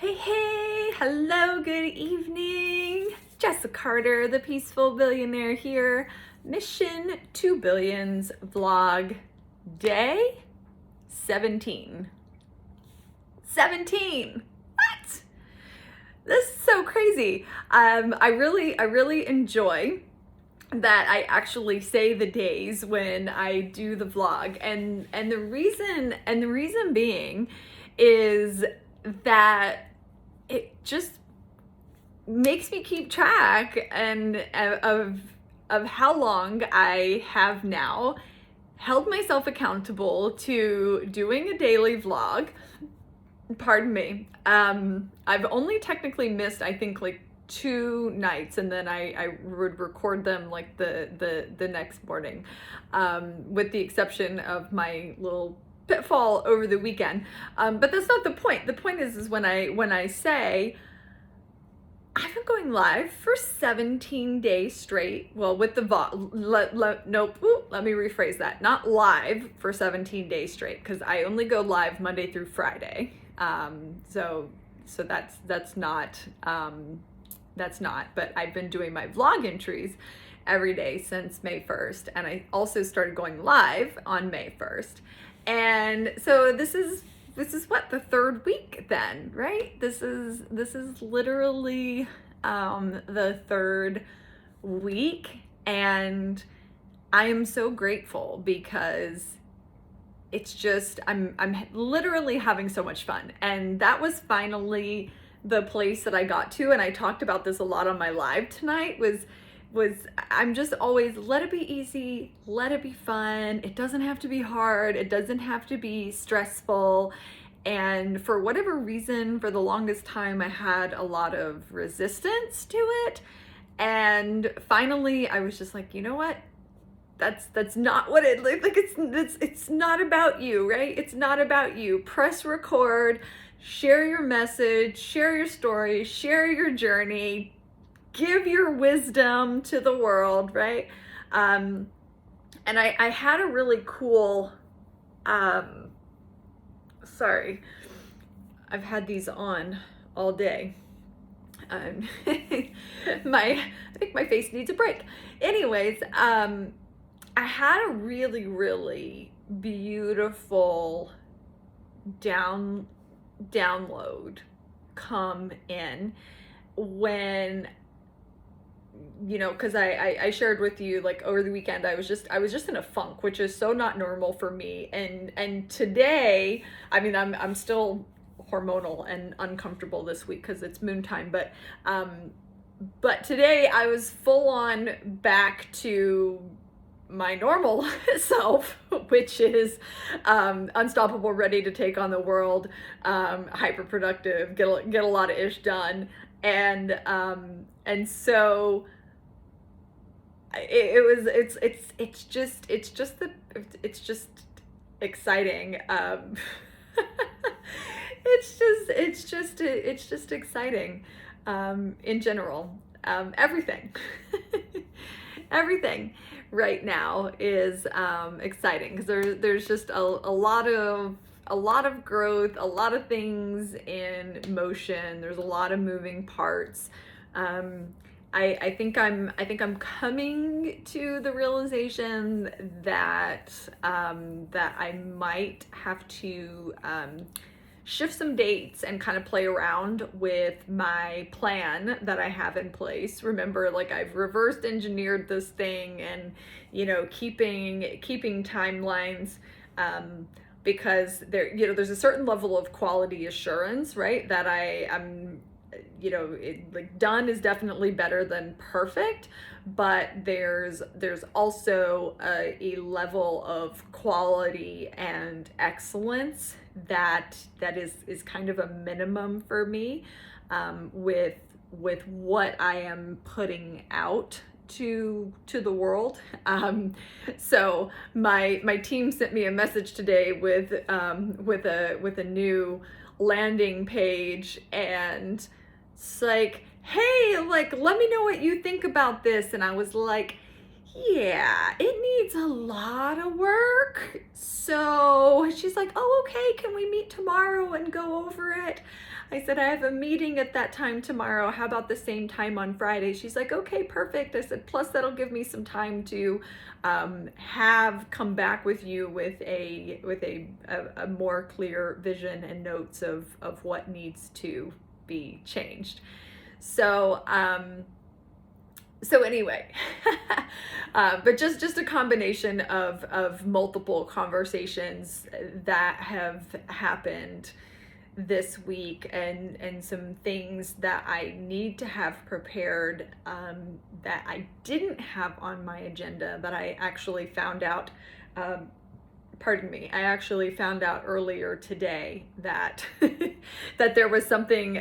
Hey, hey, hello, good evening. Jessica Carter, the Peaceful Billionaire here. Mission 2 Billions vlog day 17. 17! What? This is so crazy. I really enjoy that I actually say the days when I do the vlog, and the reason being is that it just makes me keep track of how long I have now held myself accountable to doing a daily vlog. Pardon me. I've only technically missed, I think, like 2 nights, and then I would record them like the next morning, with the exception of my little pitfall over the weekend. But that's not the point. The point is when I say I've been going live for 17 days straight. Well, with the nope. Let me rephrase that. Not live for 17 days straight, because I only go live Monday through Friday. So that's not. But I've been doing my vlog entries every day since May 1st, and I also started going live on May 1st. And so this is what, the third week then, right? This is literally the third week, and I am so grateful because it's just I'm literally having so much fun. And that was finally the place that I got to, and I talked about this a lot on my live tonight, was I'm just always, let it be easy, let it be fun. It doesn't have to be hard. It doesn't have to be stressful. And for whatever reason, for the longest time, I had a lot of resistance to it. And finally, I was just like, you know what? That's not what it like. It's not about you, right? It's not about you. Press record, share your message, share your story, share your journey, give your wisdom to the world, right? And I had a really cool, sorry, I've had these on all day. I think my face needs a break. Anyways, I had a really, really beautiful download come in when, you know, because I shared with you, like, over the weekend I was just in a funk, which is so not normal for me. And today, I mean, I'm still hormonal and uncomfortable this week because it's moon time, but today I was full on back to my normal self, which is unstoppable, ready to take on the world, hyper productive, get a lot of ish done. And so it's just exciting. It's just exciting, in general. Everything everything right now is exciting, because there's just a lot of growth, a lot of things in motion. There's a lot of moving parts. I think I'm coming to the realization that that I might have to shift some dates and kind of play around with my plan that I have in place. Remember, like, I've reversed engineered this thing, and, you know, keeping timelines, because there, you know, there's a certain level of quality assurance, right, that I'm, you know, like, done is definitely better than perfect, but there's also a level of quality and excellence that is kind of a minimum for me, with what I am putting out to the world. So my team sent me a message today with a new landing page, and it's like, hey, like, let me know what you think about this. And I was like, yeah, it needs a lot of work. So she's like, oh, okay, can we meet tomorrow and go over it? I said, I have a meeting at that time tomorrow. How about the same time on Friday? She's like, okay, perfect. I said, plus that'll give me some time to have come back with you with a more clear vision and notes of what needs to be changed. So anyway, but just a combination of multiple conversations that have happened this week, and some things that I need to have prepared, that I didn't have on my agenda, that I actually found out, pardon me, I actually found out earlier today that that there was something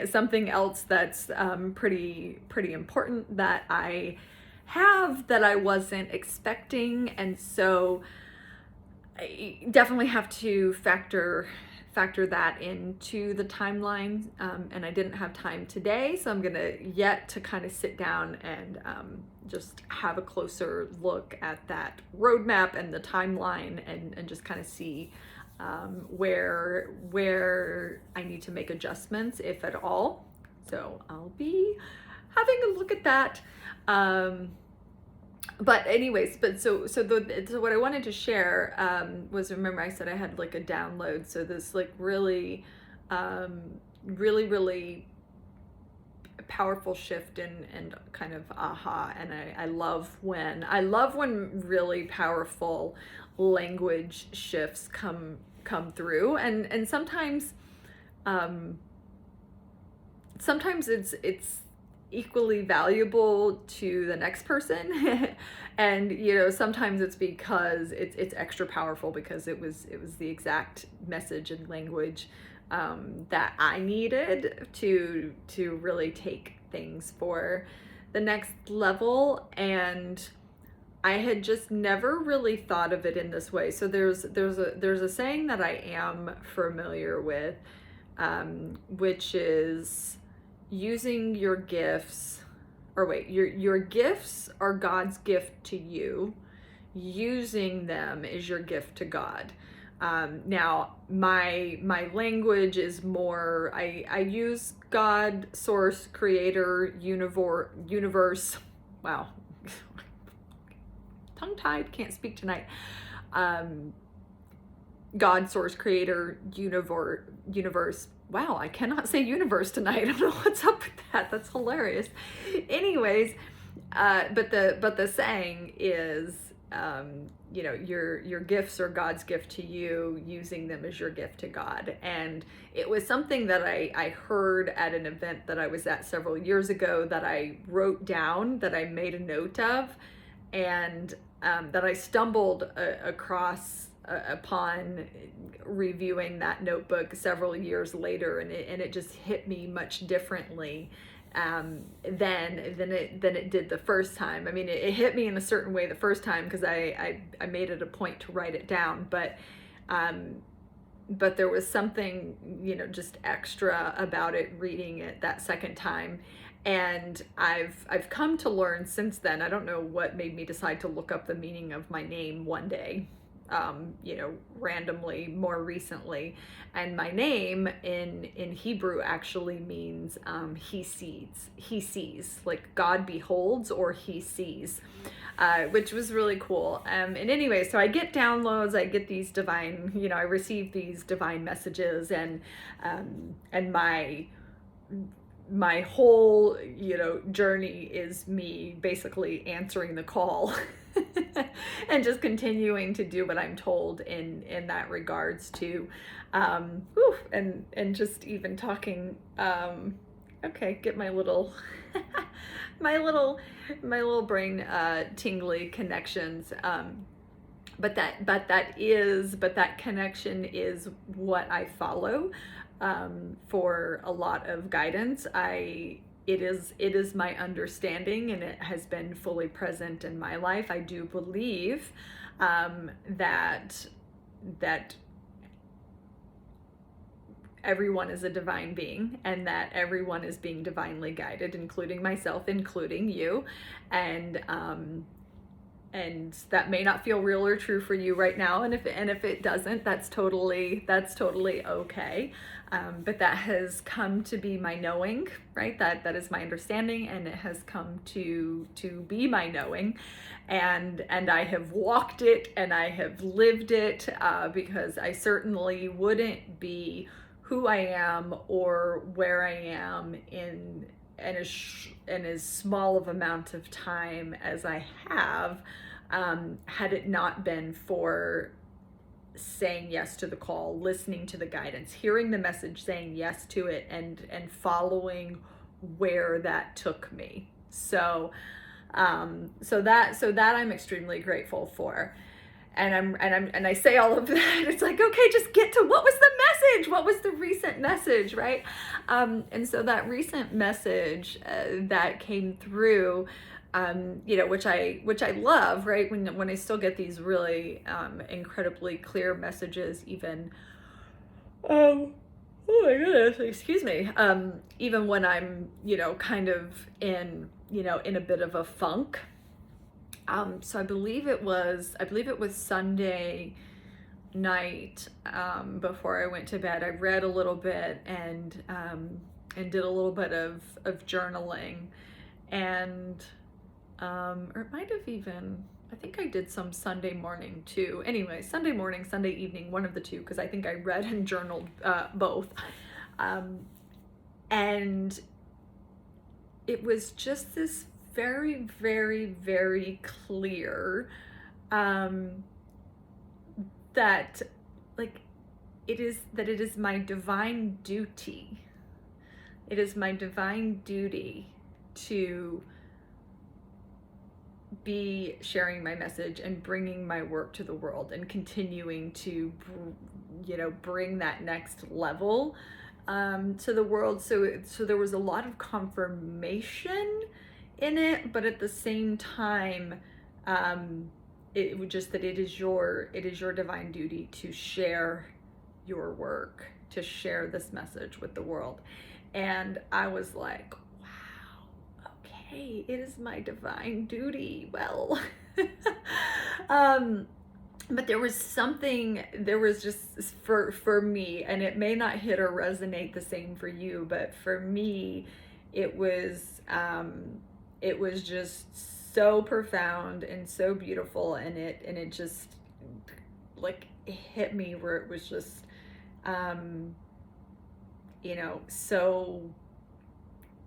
else that's pretty important that I have that I wasn't expecting, and so I definitely have to factor that into the timeline, and I didn't have time today, so I'm gonna yet to kind of sit down and just have a closer look at that roadmap and the timeline, and just kind of see where I need to make adjustments, if at all. So I'll be having a look at that. But anyways, so what I wanted to share was, remember I said I had like a download, so this like really powerful shift and kind of aha, and I love when really powerful language shifts come through, and sometimes it's equally valuable to the next person and sometimes it's because it's extra powerful because it was the exact message and language that I needed to really take things for the next level. And I had just never really thought of it in this way. So there's a saying that I am familiar with, which is using your gifts, or wait, your gifts are God's gift to you. Using them is your gift to God. Now, my language is more, I use God, source, creator, universe. Wow, tongue-tied, can't speak tonight. God, source, creator, universe. Wow, I cannot say universe tonight. I don't know what's up with that. That's hilarious. Anyways, but the saying is, your gifts are God's gift to you. Using them as your gift to God. And it was something that I heard at an event that I was at several years ago, that I wrote down, that I made a note of, and that I stumbled upon reviewing that notebook several years later, and it just hit me much differently than it did the first time. I mean, it hit me in a certain way the first time because I made it a point to write it down, but there was something just extra about it reading it that second time. And I've come to learn since then. I don't know what made me decide to look up the meaning of my name one day, randomly, more recently. And my name in Hebrew actually means he sees, like God beholds, or he sees, which was really cool. And anyway, so I get downloads, I get these divine, I receive these divine messages, and my whole journey is me basically answering the call and just continuing to do what I'm told in that regards to and just even talking, okay, get my little my little brain tingly connections, but that connection is what I follow for a lot of guidance. It is my understanding, and it has been fully present in my life. I do believe that everyone is a divine being, and that everyone is being divinely guided, including myself, including you. And and that may not feel real or true for you right now, and if it doesn't, that's totally okay. But that has come to be my knowing, right? That is my understanding, and it has come to be my knowing, and I have walked it and I have lived it, because I certainly wouldn't be who I am or where I am in as small of amount of time as I have, had it not been for saying yes to the call, listening to the guidance, hearing the message, saying yes to it, and following where that took me. So that I'm extremely grateful for. And I say all of that. It's like, okay, just get to what was the message? What was the recent message, right? And so that recent message that came through, which I love, right? When I still get these really incredibly clear messages, even, oh my goodness, excuse me, even when I'm, kind of in a bit of a funk. So I believe it was Sunday night, before I went to bed. I read a little bit and did a little bit of journaling, and or it might have even, I think I did some Sunday morning too. Anyway, Sunday morning, Sunday evening, one of the two, because I think I read and journaled both. And it was just this very, very, very clear, that it is my divine duty. It is my divine duty to be sharing my message and bringing my work to the world and continuing to, bring that next level to the world. So there was a lot of confirmation in it, but at the same time, it was just that it is your divine duty to share your work, to share this message with the world. And I was like, wow, okay, it is my divine duty. Well, but there was just for me, and it may not hit or resonate the same for you, but for me, it was just so profound and so beautiful, and it just hit me where it was just,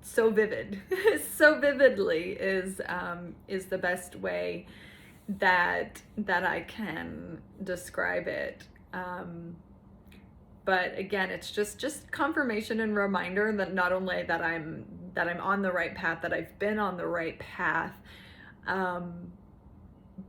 so vivid. So vividly is the best way that I can describe it. But again, it's just confirmation and reminder that not only that I'm on the right path, that I've been on the right path,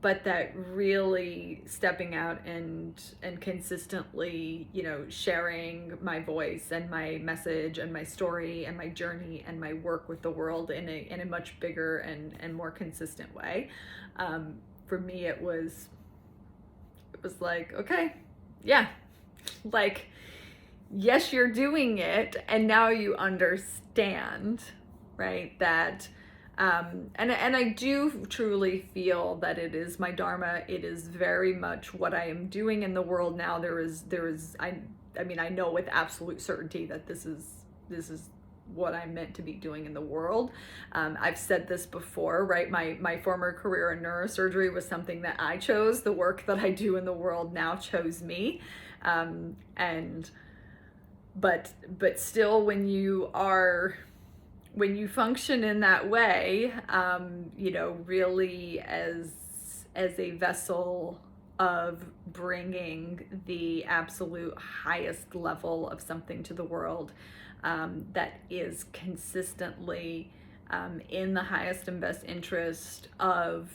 but that really stepping out and consistently, sharing my voice and my message and my story and my journey and my work with the world in a much bigger and more consistent way. For me, it was like, okay, yeah, yes, you're doing it, and now you understand, right, that and I do truly feel that it is my dharma. It is very much what I am doing in the world now. There is I know with absolute certainty that this is what I'm meant to be doing in the world. I've said this before, right? My former career in neurosurgery was something that I chose. The work that I do in the world now chose me. But still, when you function in that way, really as a vessel of bringing the absolute highest level of something to the world, that is consistently in the highest and best interest of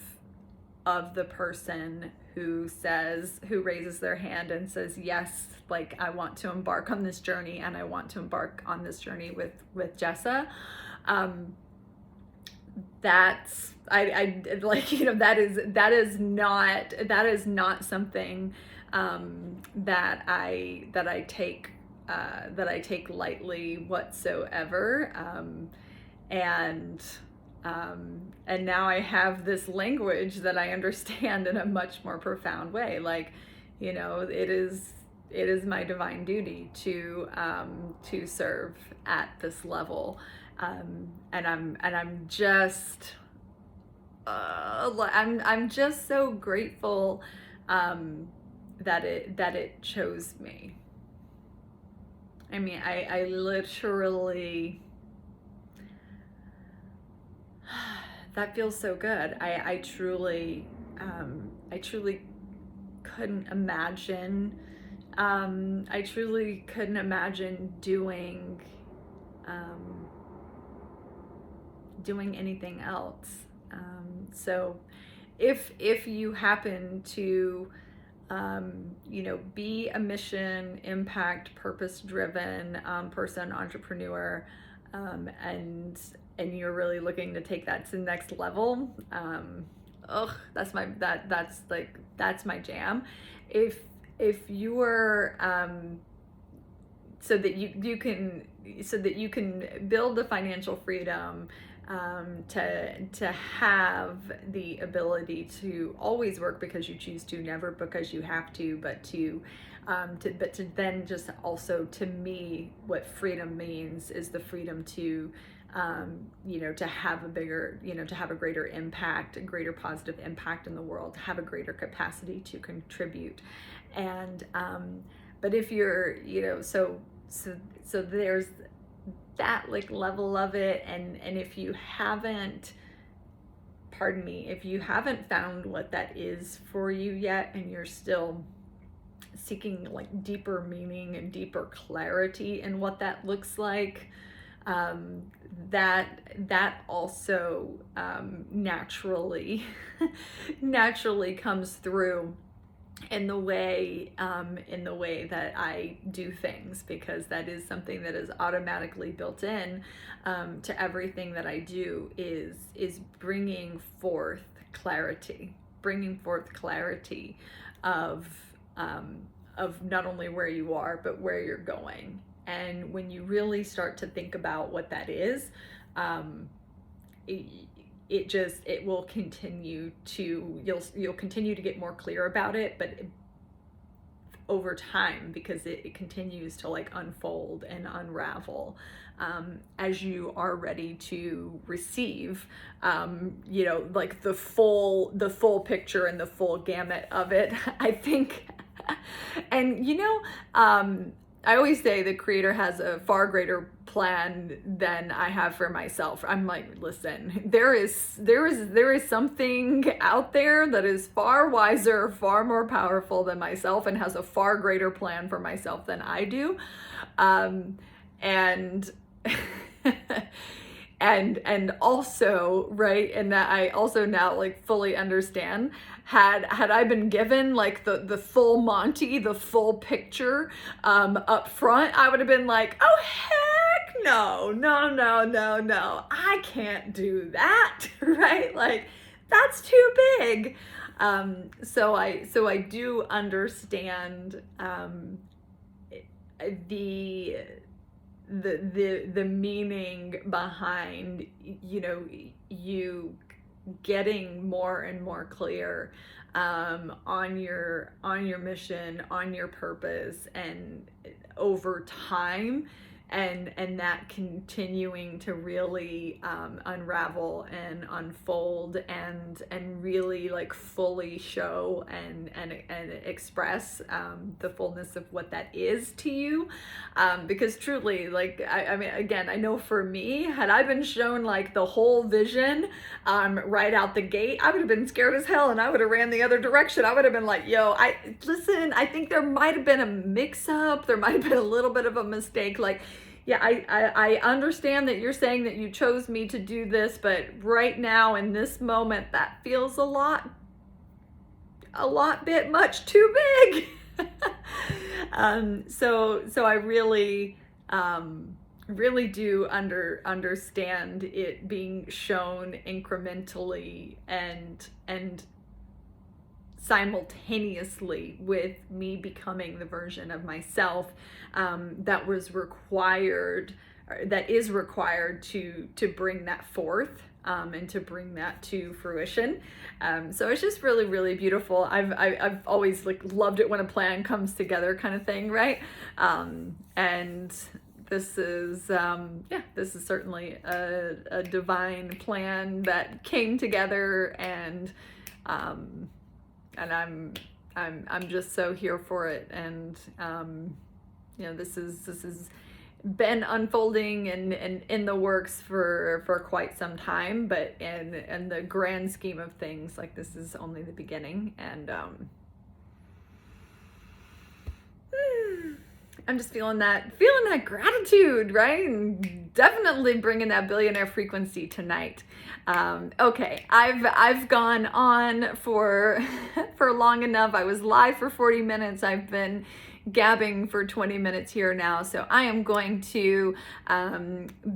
the person who raises their hand and says, yes, I want to embark on this journey, and I want to embark on this journey with Jessa. That's that is not something that I take lightly whatsoever. And and now I have this language that I understand in a much more profound way. Like, you know, it is my divine duty to serve at this level, and I'm just I'm just so grateful that it chose me. I mean, I literally, that feels so good. I truly couldn't imagine, I truly couldn't imagine doing anything else. So if you happen to, you know, be a mission, impact, purpose-driven person, entrepreneur, and you're really looking to take that to the next level, that's my jam. If you are, so that you can build the financial freedom, to have the ability to always work because you choose to, never because you have to, but to then just also, to me, what freedom means is the freedom to, you know, to have a bigger, you know, to have a greater impact, a greater positive impact in the world, to have a greater capacity to contribute. And but if you're, you know, so there's that like level of it, and if you haven't, pardon me, if you haven't found what that is for you yet, and you're still seeking like deeper meaning and deeper clarity in what that looks like, that also naturally naturally comes through in the way that I do things, because that is something that is automatically built in to everything that I do, is bringing forth clarity of not only where you are, but where you're going. And when you really start to think about what that is, it will continue to, you'll continue to get more clear about it, but over time, because it continues to like unfold and unravel, as you are ready to receive, you know, like the full picture and the full gamut of it, I think. And you know, I always say the creator has a far greater plan than I have for myself. I'm like, listen, there is something out there that is far wiser, far more powerful than myself, and has a far greater plan for myself than I do. And and also, right, and that I also now like fully understand, had I been given like the full Monty, the full picture up front, I would have been like, oh heck no, I can't do that. Right? Like, that's too big. So I do understand the meaning behind, you know, you getting more and more clear on your mission, on your purpose, and over time, and that continuing to really unravel and unfold, and really like fully show and express the fullness of what that is to you, because truly, like, I mean, again, I know for me, had I been shown like the whole vision right out the gate, I would have been scared as hell, and I would have ran the other direction. I would have been like, yo, I think there might have been a mix-up, there might have been a little bit of a mistake. Like, yeah, I understand that you're saying that you chose me to do this, but right now in this moment, that feels a lot bit much too big. So I really do understand it being shown incrementally and simultaneously with me becoming the version of myself that is required to bring that forth, and to bring that to fruition. So it's just really, really beautiful. I've always like loved it when a plan comes together, kind of thing, right? And this is this is certainly a divine plan that came together, and I'm just so here for it. And this is been unfolding and in the works for quite some time, but in the grand scheme of things, like, this is only the beginning. And I'm just feeling that gratitude, right? And definitely bringing that billionaire frequency tonight. Okay, I've gone on for long enough. I was live for 40 minutes. I've been gabbing for 20 minutes here now, so I am going to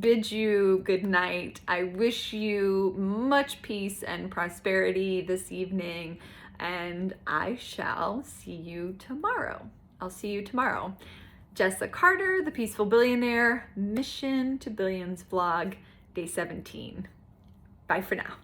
bid you good night. I wish you much peace and prosperity this evening, and I shall see you tomorrow. I'll see you tomorrow. Jessa Carter, the Peaceful Billionaire, Mission to Billions vlog, day 17. Bye for now.